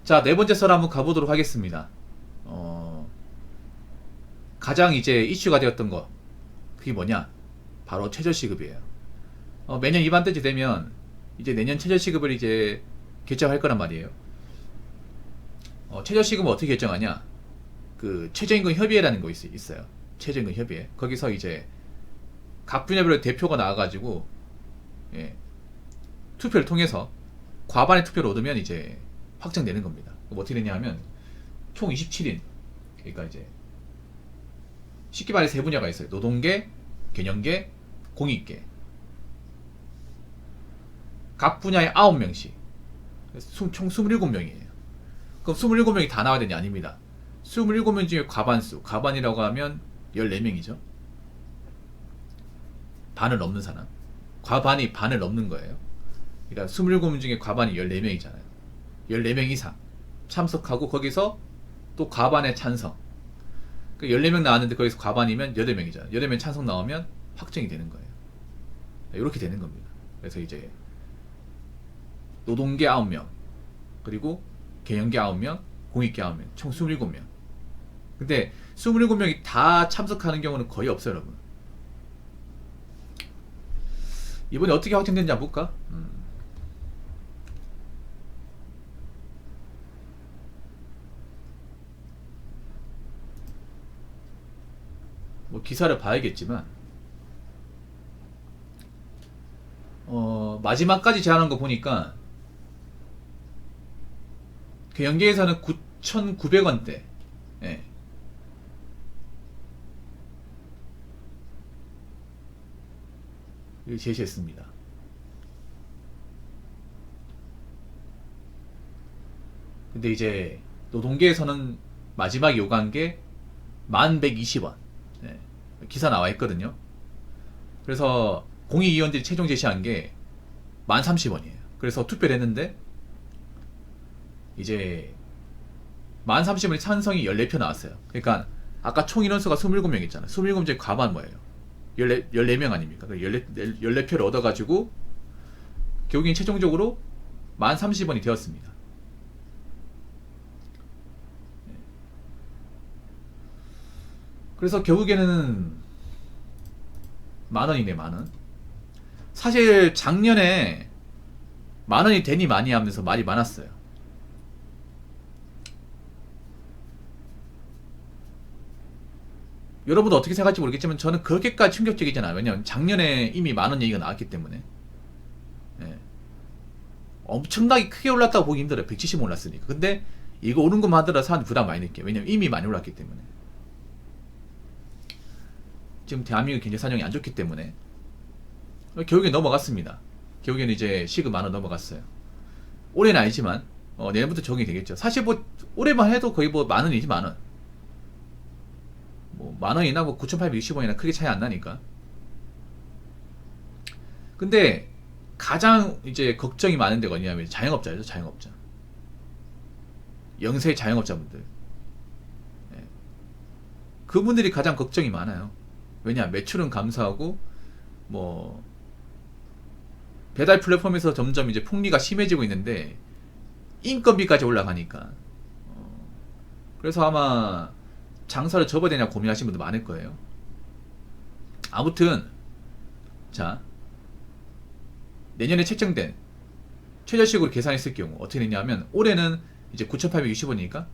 자, 네 번째 썰 한번 가보도록 하겠습니다. 가장 이제 이슈가 되었던 거, 그게 뭐냐? 바로 최저시급이에요. 매년 이맘때쯤 되면 이제 내년 최저시급을 이제 결정할 거란 말이에요. 최저시급은 어떻게 결정하냐? 그 최저임금 협의회라는 거 있어요. 최저임금 협의회. 거기서 이제 각 분야별로 대표가 나와가지고 예, 투표를 통해서 과반의 투표를 얻으면 이제 확정되는 겁니다. 그럼 어떻게 되냐 하면 총 27인, 그러니까 이제 쉽게 말해 세 분야가 있어요. 노동계, 경영계, 공익계. 각 분야에 9명씩. 총 27명이에요. 그럼 27명이 다 나와야 되냐? 아닙니다. 27명 중에 과반수, 과반이라고 하면 14명이죠. 반을 넘는 사람. 과반이 반을 넘는 거예요. 그러니까 27명 중에 과반이 14명이잖아요. 14명 이상 참석하고 거기서 또 과반의 찬성. 그 14명 나왔는데 거기서 과반이면 8명이잖아요. 8명 찬성 나오면 확정이 되는 거예요. 이렇게 되는 겁니다. 그래서 이제 노동계 9명, 그리고 경영계 9명, 공익계 9명, 총 27명. 근데 27명이 다 참석하는 경우는 거의 없어요, 여러분. 이번에 어떻게 확정된지 한번 볼까? 뭐 기사를 봐야겠지만 마지막까지 제안한 거 보니까 경영계에서는 9,900원대 예. 이걸 제시했습니다. 근데 이제 노동계에서는 마지막 요구한 게 1120원. 네. 기사 나와 있거든요. 그래서 공익위원들이 최종 제시한 게 1030원이에요. 그래서 투표를 했는데 이제 1030원의 찬성이 14표 나왔어요. 그러니까 아까 총 인원수가 27명 있잖아요. 27명 중에 과반 뭐예요? 14명 아닙니까? 14표를 얻어가지고 결국엔 최종적으로 1030원이 되었습니다. 그래서 결국에는 만원이네, 만원. 사실 작년에 만원이 되니 많이 하면서 말이 많았어요. 여러분도 어떻게 생각할지 모르겠지만 저는 그렇게까지 충격적이지 않아요. 왜냐면 작년에 이미 만원 얘기가 나왔기 때문에. 예. 엄청나게 크게 올랐다고 보기 힘들어요. 170 올랐으니까. 근데 이거 오른 것만 하더라도 사람들이 부담 많이 느껴요. 왜냐면 이미 많이 올랐기 때문에. 지금 대한민국 경제 사정이 안 좋기 때문에 결국에 넘어갔습니다. 결국에는 이제 시급 만원 넘어갔어요. 올해는 아니지만 내년부터 적용이 되겠죠. 사실 뭐 올해만 해도 거의 뭐 만원이지, 만원. 뭐 만원이나 뭐 9,860원이나 크게 차이 안 나니까. 근데 가장 이제 걱정이 많은 데가 어디냐면 자영업자죠. 자영업자, 영세 자영업자분들. 네. 그분들이 가장 걱정이 많아요. 왜냐, 매출은 감소하고 뭐 배달 플랫폼에서 점점 이제 폭리가 심해지고 있는데 인건비까지 올라가니까 그래서 아마 장사를 접어야 되냐 고민하시는 분들 많을 거예요. 아무튼 자, 내년에 책정된 최저시급으로 계산했을 경우 어떻게 되냐면 올해는 이제 9,860원이니까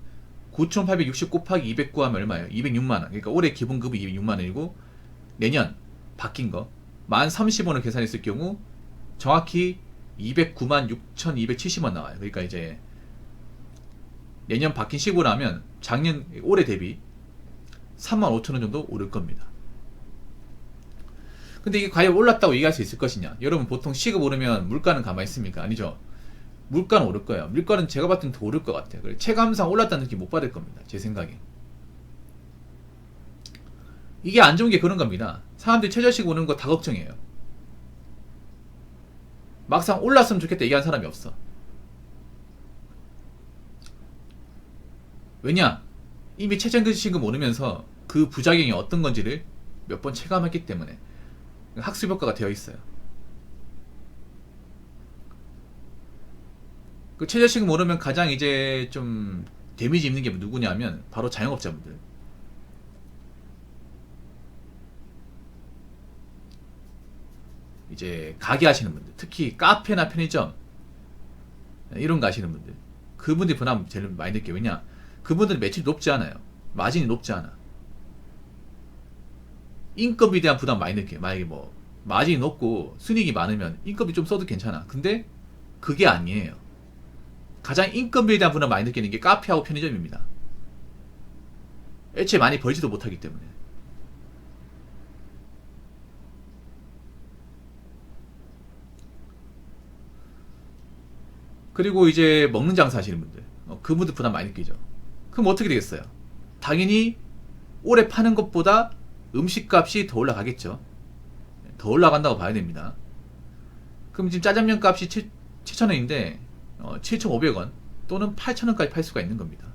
9,860 곱하기 209 하면 얼마예요? 206만원. 그러니까 올해 기본급이 206만원이고 내년 바뀐 거 1030원을 계산했을 경우 정확히 209만 6,270원 나와요. 그러니까 이제 내년 바뀐 시급으로 하면 작년 올해 대비 35,000원 정도 오를 겁니다. 근데 이게 과연 올랐다고 얘기할 수 있을 것이냐? 여러분 보통 시급 오르면 물가는 가만히 있습니까? 아니죠. 물가는 오를 거예요. 물가는 제가 봤을 땐 더 오를 것 같아요. 체감상 올랐다는 느낌 못 받을 겁니다. 제 생각에. 이게 안 좋은 게 그런 겁니다. 사람들이 최저시급 오는 거 다 걱정해요. 막상 올랐으면 좋겠다 얘기하는 사람이 없어. 왜냐? 이미 최저시급 오르면서 그 부작용이 어떤 건지를 몇 번 체감했기 때문에 학습 효과가 되어 있어요. 그 최저시급 오르면 가장 이제 좀 데미지 입는 게 누구냐면 바로 자영업자분들. 이제 가게 하시는 분들, 특히 카페나 편의점 이런 거 하시는 분들, 그분들이 부담 제일 많이 느껴요. 왜냐, 그분들은 매출이 높지 않아요. 마진이 높지 않아. 인건비에 대한 부담 많이 느껴요. 만약에 뭐 마진이 높고 순이익이 많으면 인건비 좀 써도 괜찮아. 근데 그게 아니에요. 가장 인건비에 대한 부담 많이 느끼는 게 카페하고 편의점입니다. 애초에 많이 벌지도 못하기 때문에. 그리고 이제 먹는 장사 하시는 분들, 그분들 부담 많이 느끼죠. 그럼 어떻게 되겠어요? 당연히 올해 파는 것보다 음식값이 더 올라가겠죠. 더 올라간다고 봐야 됩니다. 그럼 지금 짜장면 값이 7,000원인데 7,500원 또는 8,000원까지 팔 수가 있는 겁니다.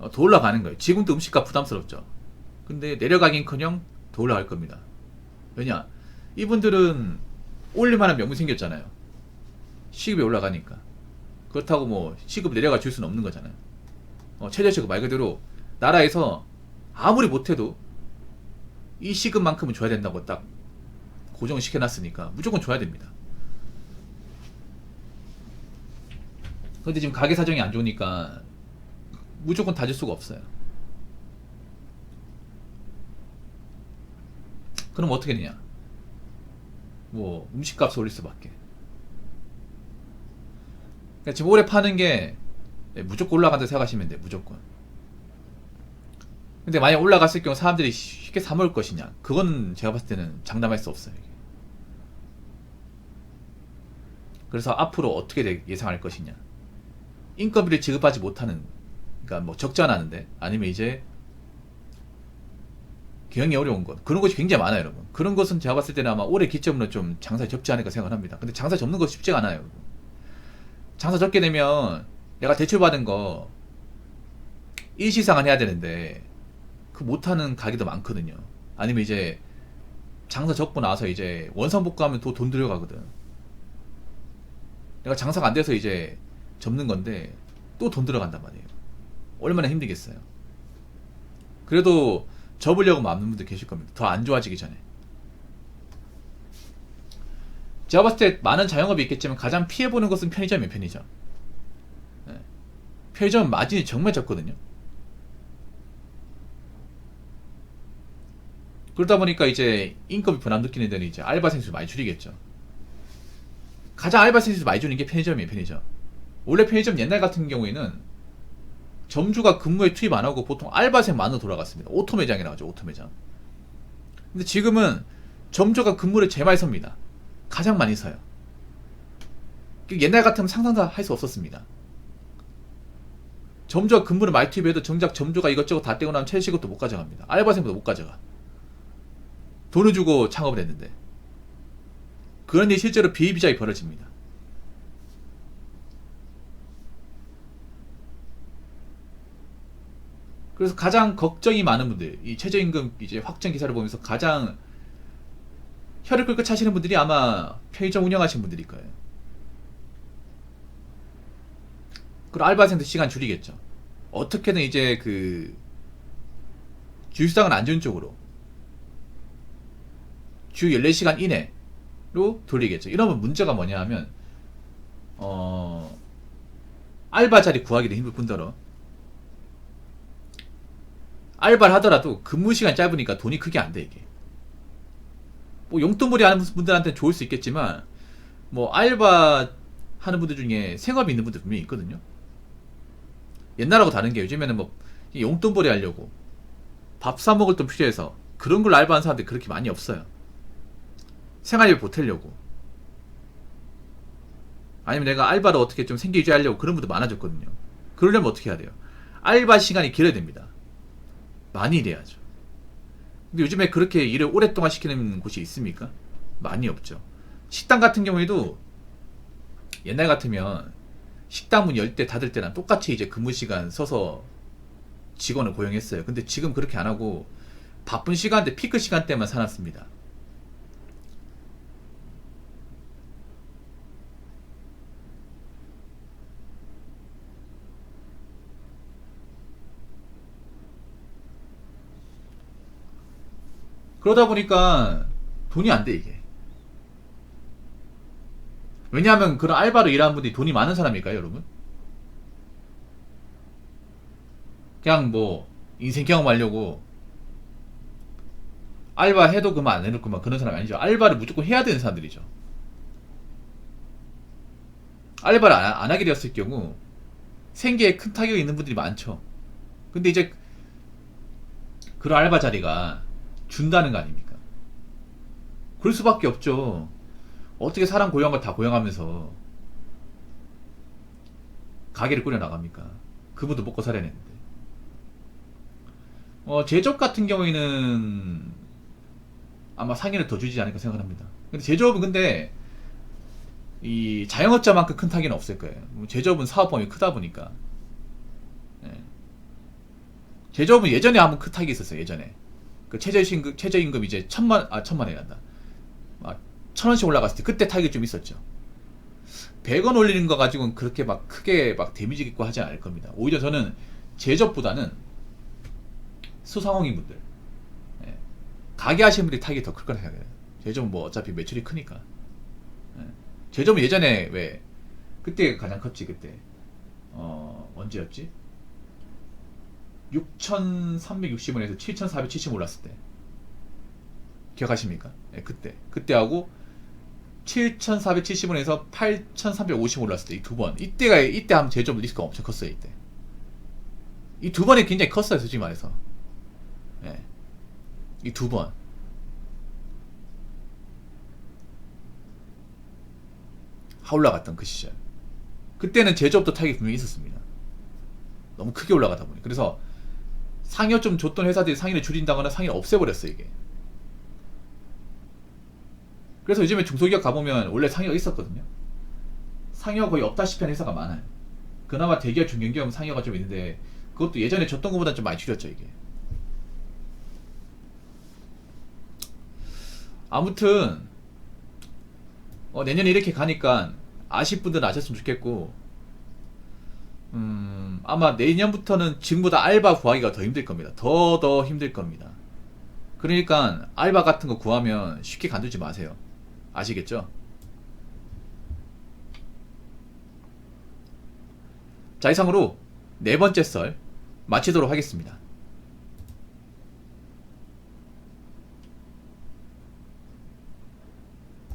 더 올라가는 거예요. 지금도 음식값 부담스럽죠. 근데 내려가긴커녕 더 올라갈 겁니다. 왜냐? 이분들은 올릴만한 명분이 생겼잖아요. 시급이 올라가니까. 그렇다고 뭐 시급 내려가 줄 수는 없는 거잖아요. 최저시급 말 그대로 나라에서 아무리 못해도 이 시급만큼은 줘야 된다고 딱 고정시켜놨으니까 무조건 줘야 됩니다. 근데 지금 가게 사정이 안 좋으니까 무조건 다 줄 수가 없어요. 그럼 어떻게 되냐? 뭐 음식값을 올릴 수밖에. 그러니까 지금 올해 파는 게 무조건 올라간다 생각하시면 돼. 무조건. 근데 만약 올라갔을 경우 사람들이 쉽게 사 먹을 것이냐? 그건 제가 봤을 때는 장담할 수 없어요. 이게. 그래서 앞으로 어떻게 예상할 것이냐? 인건비를 지급하지 못하는, 그러니까 뭐 적자 나는데, 아니면 이제 경영이 어려운 것, 그런 것이 굉장히 많아요, 여러분. 그런 것은 제가 봤을 때는 아마 올해 기점으로 좀 장사에 접지 않을까 생각을 합니다. 근데 장사 접는 것이 쉽지가 않아요, 여러분. 장사 접게 되면 내가 대출받은 거 일시상환 해야 되는데 그 못하는 가게도 많거든요. 아니면 이제 장사 접고 나서 이제 원상복구하면 또 돈 들어가거든. 내가 장사가 안 돼서 이제 접는 건데 또 돈 들어간단 말이에요. 얼마나 힘들겠어요. 그래도 접으려고 마음는 분들 계실 겁니다. 더 안 좋아지기 전에. 제가 봤을 때 많은 자영업이 있겠지만 가장 피해보는 것은 편의점이에요. 편의점. 네. 편의점 마진이 정말 적거든요. 그러다 보니까 이제 인건비 부담 느끼는 데는 이제 알바생 수 많이 줄이겠죠. 가장 알바생 수 많이 주는 게 편의점이에요. 편의점. 원래 편의점 옛날 같은 경우에는 점주가 근무에 투입 안 하고 보통 알바생만으로 돌아갔습니다. 오토 매장이라고 하죠. 오토 매장. 근데 지금은 점주가 근무를 제일 많이 섭니다. 가장 많이 서요. 옛날 같으면 상상도 할 수 없었습니다. 점주가 근무를 많이 투입해도 정작 점주가 이것저것 다 떼고 나면 최저시급도 못 가져갑니다. 알바생보다 못 가져가. 돈을 주고 창업을 했는데. 그런 일이 실제로 비일비재하게 벌어집니다. 그래서 가장 걱정이 많은 분들, 이 최저임금 이제 확정 기사를 보면서 가장 혀를 끌고 차시는 분들이 아마 편의점 운영하시는 분들일 거예요. 그리고 알바생도 시간 줄이겠죠. 어떻게든 이제 그 주휴수당은 안 주는 쪽으로 주 14시간 이내로 돌리겠죠. 이러면 문제가 뭐냐 하면 알바 자리 구하기도 힘들 뿐더러 알바를 하더라도 근무 시간이 짧으니까 돈이 크게 안 돼, 이게. 뭐 용돈벌이 하는 분들한테는 좋을 수 있겠지만 뭐 알바 하는 분들 중에 생업이 있는 분들 분명히 있거든요. 옛날하고 다른 게 요즘에는 뭐 용돈벌이 하려고 밥 사 먹을 돈 필요해서 그런 걸로 알바하는 사람들이 그렇게 많이 없어요. 생활비 보태려고, 아니면 내가 알바를 어떻게 좀 생계 유지하려고 그런 분들 많아졌거든요. 그러려면 어떻게 해야 돼요? 알바 시간이 길어야 됩니다. 많이 일해야죠. 근데 요즘에 그렇게 일을 오랫동안 시키는 곳이 있습니까? 많이 없죠. 식당 같은 경우에도 옛날 같으면 식당 문 열 때 닫을 때랑 똑같이 이제 근무 시간 서서 직원을 고용했어요. 근데 지금 그렇게 안 하고 바쁜 시간대, 피크 시간대만 사놨습니다. 그러다 보니까 돈이 안 돼, 이게. 왜냐하면 그런 알바로 일하는 분들이 돈이 많은 사람일까요, 여러분? 그냥 뭐 인생 경험하려고 알바 해도 그만 안 해도 그만 그런 사람이 아니죠. 알바를 무조건 해야 되는 사람들이죠. 알바를 안 하게 되었을 경우 생계에 큰 타격이 있는 분들이 많죠. 근데 이제 그런 알바 자리가 준다는 거 아닙니까? 그럴 수밖에 없죠. 어떻게 사람 고용한 걸 다 고용하면서 가게를 꾸려 나갑니까? 그분도 먹고 살아야 되는데. 제조업 같은 경우에는 아마 상해를 더 주지 않을까 생각합니다. 근데 제조업은 근데 이 자영업자만큼 큰 타격은 없을 거예요. 제조업은 사업 범위 크다 보니까. 예. 제조업은 예전에 한번 큰 타격이 있었어요. 예전에 그 최저임금 이제 천만 원이 간다. 막 1,000원씩 올라갔을 때 그때 타격이 좀 있었죠. 100원 올리는 거 가지고는 그렇게 막 크게 막 데미지 있고 하지 않을 겁니다. 오히려 저는 제조업보다는 소상공인분들, 예. 가게 하시는 분들이 타격이 더 클 거라 생각해요. 제조업은 뭐 어차피 매출이 크니까. 예. 제조업은 예전에 왜 그때 가장 컸지. 그때 언제였지? 6,360원에서 7,470원 올랐을 때 기억하십니까? 예, 그때 하고 7,470원에서 8,350원 올랐을 때 이 두 번, 이때 하면 제조업 리스크가 엄청 컸어요. 이때 이 두 번이 굉장히 컸어요, 솔직히 말해서. 예. 이 두 번 올라갔던 그 시절, 그때는 제조업도 타격이 분명히 있었습니다. 너무 크게 올라가다 보니. 그래서 상여 좀 줬던 회사들이 상여를 줄인다거나 상여를 없애버렸어, 이게. 그래서 요즘에 중소기업 가보면 원래 상여가 있었거든요. 상여가 거의 없다시피 하는 회사가 많아요. 그나마 대기업, 중견기업은 상여가 좀 있는데 그것도 예전에 줬던 것보다 좀 많이 줄였죠, 이게. 아무튼 내년에 이렇게 가니까 아실 분들은 아셨으면 좋겠고, 아마 내년부터는 지금보다 알바 구하기가 더 힘들 겁니다. 더 힘들 겁니다. 그러니까 알바 같은 거 구하면 쉽게 간두지 마세요. 아시겠죠? 자, 이상으로 네 번째 썰 마치도록 하겠습니다.